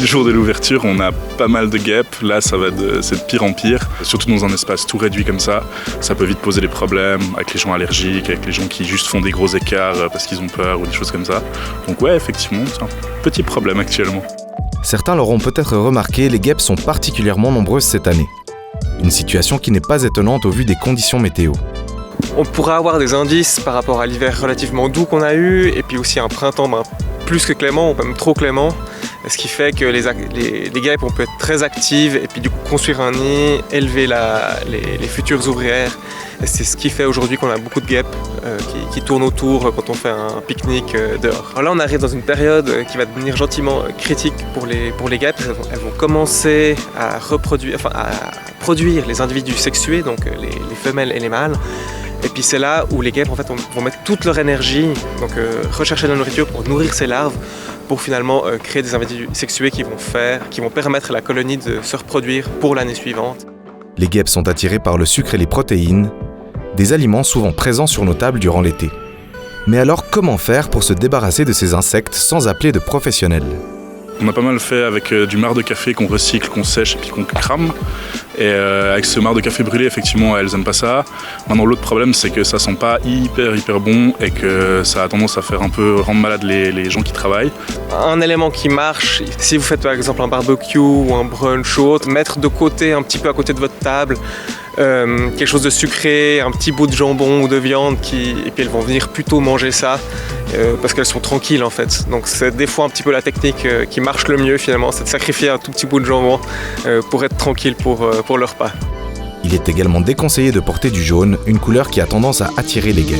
depuis le jour de l'ouverture, on a pas mal de guêpes. Là, c'est de pire en pire. Surtout dans un espace tout réduit comme ça peut vite poser des problèmes avec les gens allergiques, avec les gens qui juste font des gros écarts parce qu'ils ont peur ou des choses comme ça. Donc ouais, effectivement, c'est un petit problème actuellement. Certains l'auront peut-être remarqué, les guêpes sont particulièrement nombreuses cette année. Une situation qui n'est pas étonnante au vu des conditions météo. On pourra avoir des indices par rapport à l'hiver relativement doux qu'on a eu, et puis aussi un printemps plus que clément, ou même trop clément, ce qui fait que les guêpes on peut être très actives et puis du coup construire un nid, élever les futures ouvrières. Et c'est ce qui fait aujourd'hui qu'on a beaucoup de guêpes qui tournent autour quand on fait un pique-nique dehors. Alors là on arrive dans une période qui va devenir gentiment critique pour les guêpes. Elles vont commencer à produire les individus sexués, donc les femelles et les mâles. Et puis c'est là où les guêpes en fait, vont mettre toute leur énergie, donc rechercher de la nourriture pour nourrir ces larves, pour finalement créer des individus sexués qui vont permettre à la colonie de se reproduire pour l'année suivante. Les guêpes sont attirées par le sucre et les protéines, des aliments souvent présents sur nos tables durant l'été. Mais alors comment faire pour se débarrasser de ces insectes sans appeler de professionnels ? On a pas mal fait avec du marc de café qu'on recycle, qu'on sèche et puis qu'on crame. Et avec ce marc de café brûlé, effectivement, elles aiment pas ça. Maintenant, l'autre problème, c'est que ça sent pas hyper bon et que ça a tendance à faire un peu rendre malade les gens qui travaillent. Un élément qui marche, si vous faites par exemple un barbecue ou un brunch ou autre, mettre de côté, un petit peu à côté de votre table, quelque chose de sucré, un petit bout de jambon ou de viande, et puis elles vont venir plutôt manger ça parce qu'elles sont tranquilles en fait. Donc c'est des fois un petit peu la technique qui marche le mieux finalement, c'est de sacrifier un tout petit bout de jambon pour être tranquille pour le repas. Il est également déconseillé de porter du jaune, une couleur qui a tendance à attirer les guêpes.